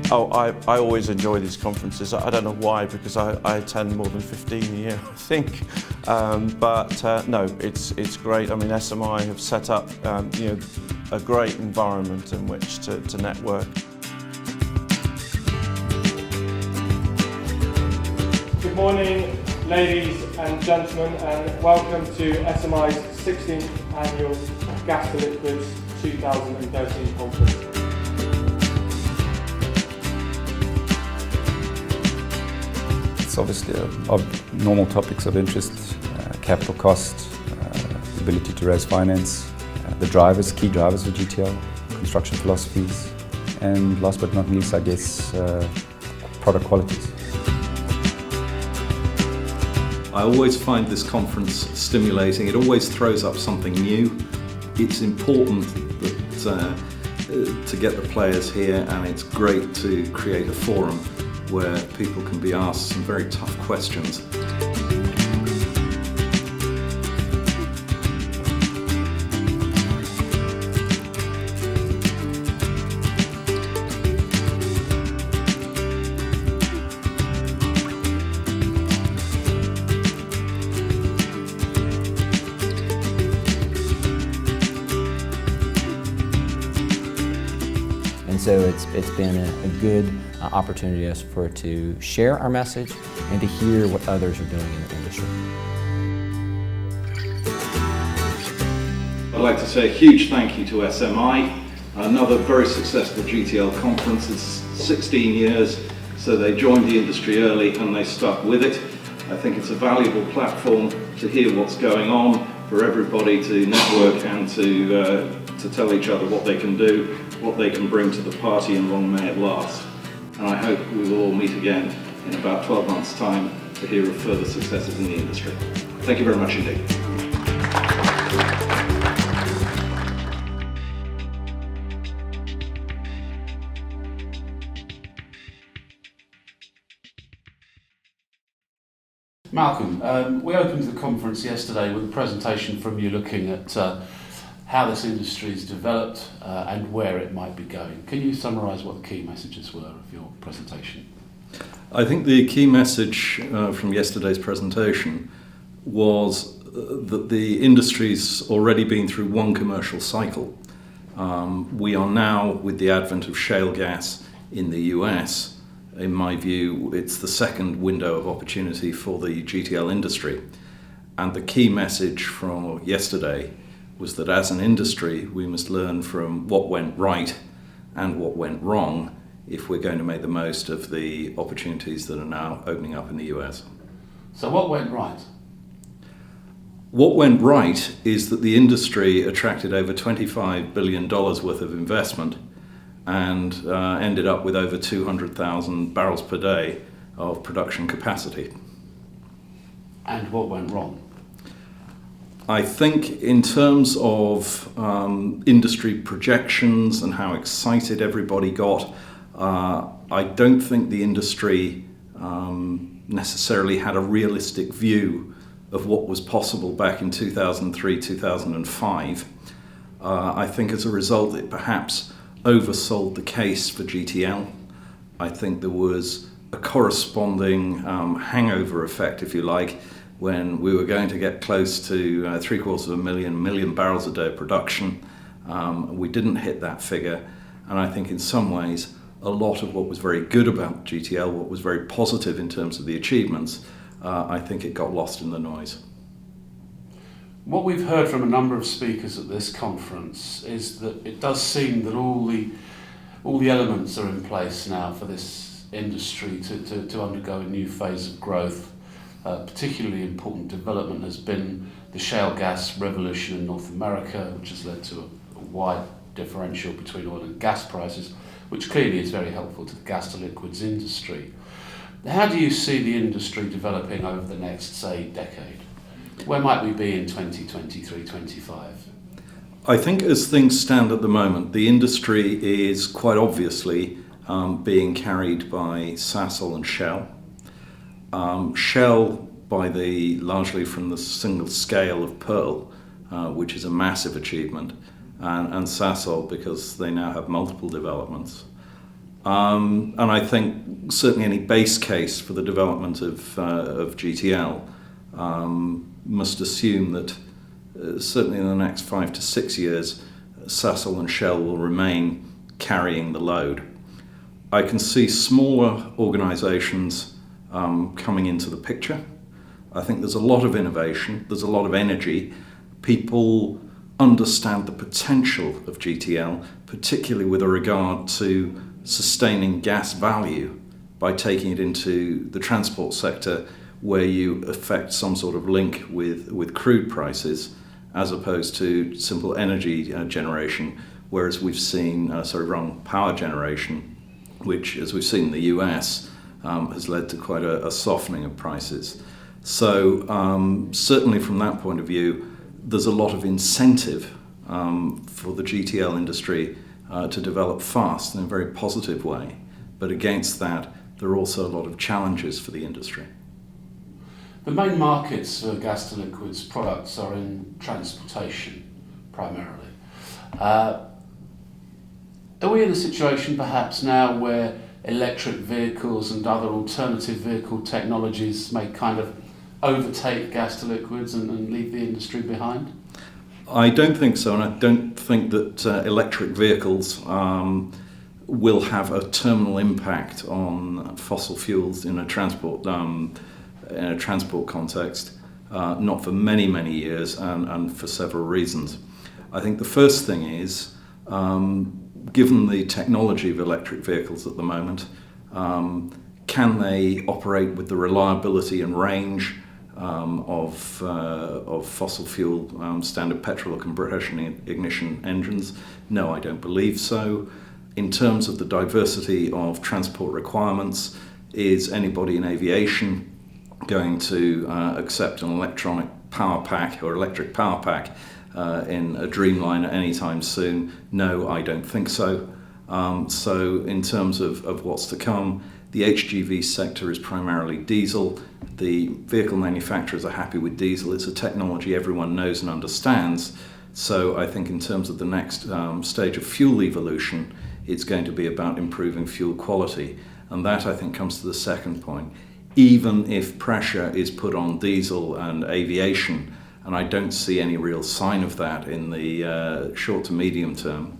Oh, I always enjoy these conferences. I don't know why, because I attend more than 15 a year, I think. No, it's great. I mean, SMI have set up a great environment in which to network. Good morning, ladies and gentlemen, and welcome to SMI's 16th annual Gas to Liquids 2013 conference. It's obviously of normal topics of interest: capital cost, the ability to raise finance, the drivers, key drivers of GTL, construction philosophies, and last but not least, I guess, product qualities. I always find this conference stimulating. It always throws up something new. It's important that, to get the players here, and it's great to create a forum where people can be asked some very tough questions. And so it's been a good opportunity for us to share our message and to hear what others are doing in the industry. I'd like to say a huge thank you to SMI, another very successful GTL conference. It's 16 years, so they joined the industry early and they stuck with it. I think it's a valuable platform to hear what's going on, for everybody to network and to tell each other what they can do, what they can bring to the party, and long may it last. And I hope we will all meet again in about 12 months' time to hear of further successes in the industry. Thank you very much indeed. Malcolm, we opened the conference yesterday with a presentation from you looking at how this industry has developed and where it might be going. Can you summarise what the key messages were of your presentation? I think the key message from yesterday's presentation was that the industry's already been through one commercial cycle. We are now, with the advent of shale gas in the US, in my view, it's the second window of opportunity for the GTL industry. And the key message from yesterday was that as an industry, we must learn from what went right and what went wrong if we're going to make the most of the opportunities that are now opening up in the US. So what went right? What went right is that the industry attracted over $25 billion worth of investment and ended up with over 200,000 barrels per day of production capacity. And what went wrong? I think in terms of industry projections and how excited everybody got, I don't think the industry necessarily had a realistic view of what was possible back in 2003, 2005. I think as a result it perhaps oversold the case for GTL. I think there was a corresponding hangover effect, if you like, when we were going to get close to 750,000 million barrels a day of production. We didn't hit that figure, and I think in some ways a lot of what was very good about GTL, what was very positive in terms of the achievements, I think it got lost in the noise. What we've heard from a number of speakers at this conference is that it does seem that all the elements are in place now for this industry to undergo a new phase of growth. Particularly important development has been the shale gas revolution in North America, which has led to a wide differential between oil and gas prices, which clearly is very helpful to the gas to liquids industry. How do you see the industry developing over the next, say, decade? Where might we be in 2023, 25? I think as things stand at the moment, the industry is quite obviously being carried by Sasol and Shell. Shell largely from the single scale of Pearl, which is a massive achievement, and Sasol because they now have multiple developments. And I think certainly any base case for the development of GTL must assume that certainly in the next 5 to 6 years, Sasol and Shell will remain carrying the load. I can see smaller organisations coming into the picture. I think there's a lot of innovation, there's a lot of energy. People understand the potential of GTL, particularly with a regard to sustaining gas value by taking it into the transport sector, where you affect some sort of link with crude prices as opposed to simple energy generation, whereas we've seen, power generation, which, as we've seen in the US, has led to quite a softening of prices. So certainly from that point of view, there's a lot of incentive for the GTL industry to develop fast in a very positive way. But against that, there are also a lot of challenges for the industry. The main markets for gas to liquids products are in transportation, primarily. Are we in a situation perhaps now where electric vehicles and other alternative vehicle technologies may kind of overtake gas to liquids and leave the industry behind? I don't think so, and I don't think that electric vehicles will have a terminal impact on fossil fuels in a transport context, not for many, many years, and for several reasons. I think the first thing is, given the technology of electric vehicles at the moment, can they operate with the reliability and range of fossil fuel standard petrol or combustion ignition engines? No, I don't believe so. In terms of the diversity of transport requirements, is anybody in aviation going to accept an electronic power pack or electric power pack in a Dreamliner anytime soon? No, I don't think so. So in terms of what's to come, the HGV sector is primarily diesel. The vehicle manufacturers are happy with diesel. It's a technology everyone knows and understands. So I think in terms of the next stage of fuel evolution, it's going to be about improving fuel quality. And that, I think, comes to the second point. Even if pressure is put on diesel and aviation, and I don't see any real sign of that in the short to medium term,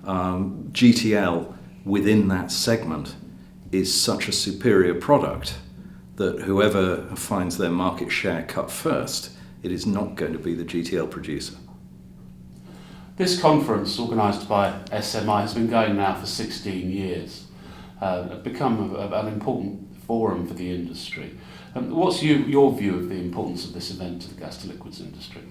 GTL within that segment is such a superior product that whoever finds their market share cut first, it is not going to be the GTL producer. This conference, organised by SMI, has been going now for 16 years. It's become an important forum for the industry. What's your view of the importance of this event to the gas to liquids industry?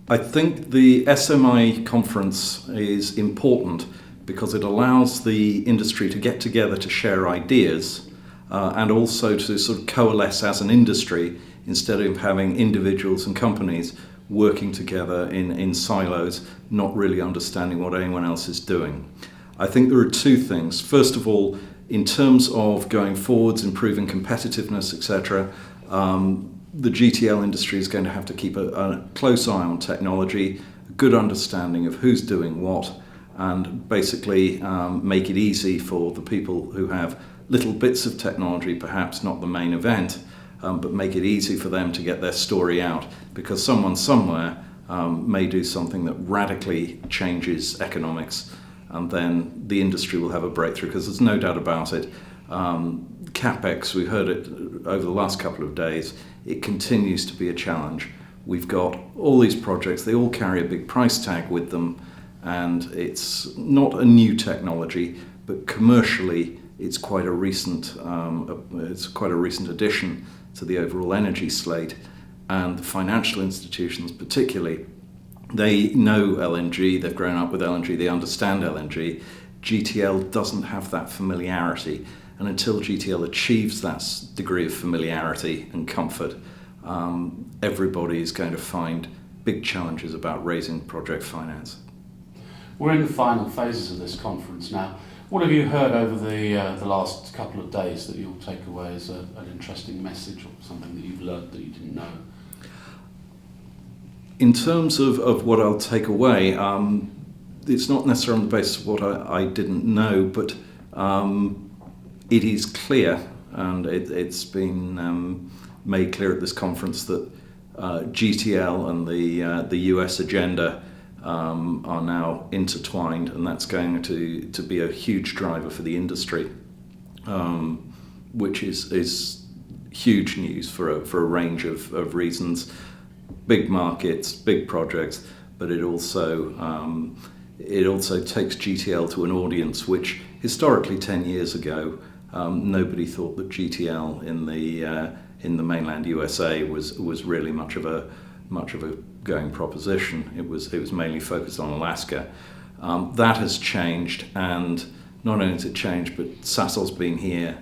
I think the SMI conference is important because it allows the industry to get together to share ideas and also to sort of coalesce as an industry instead of having individuals and companies working together in silos, not really understanding what anyone else is doing. I think there are two things. First of all, in terms of going forwards, improving competitiveness, etc., the GTL industry is going to have to keep a close eye on technology, a good understanding of who's doing what, and basically make it easy for the people who have little bits of technology, perhaps not the main event, but make it easy for them to get their story out, because someone somewhere may do something that radically changes economics, and then the industry will have a breakthrough, because there's no doubt about it. CapEx, we've heard it over the last couple of days, it continues to be a challenge. We've got all these projects, they all carry a big price tag with them, and it's not a new technology, but commercially it's quite a recent addition to the overall energy slate. And the financial institutions particularly, they know LNG, they've grown up with LNG, they understand LNG. GTL doesn't have that familiarity, and until GTL achieves that degree of familiarity and comfort, everybody is going to find big challenges about raising project finance. We're in the final phases of this conference now. What have you heard over the last couple of days that you'll take away as an interesting message or something that you've learned that you didn't know? In terms of what I'll take away, it's not necessarily on the basis of what I didn't know, but It is clear, and it's been made clear at this conference, that GTL and the US agenda are now intertwined, and that's going to be a huge driver for the industry, which is huge news for a range of reasons. Big markets, big projects, but it also takes GTL to an audience which historically 10 years ago nobody thought that GTL in the mainland USA was really much of a going proposition. It was mainly focused on Alaska. That has changed, and not only has it changed, but Sasol's been here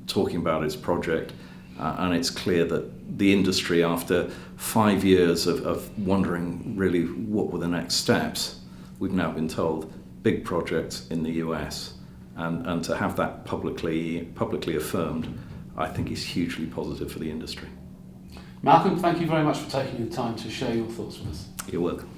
talking about its project, and it's clear that the industry, after 5 years of wondering really what were the next steps, we've now been told big projects in the US, and to have that publicly affirmed, I think is hugely positive for the industry. Malcolm, thank you very much for taking the time to share your thoughts with us. You're welcome.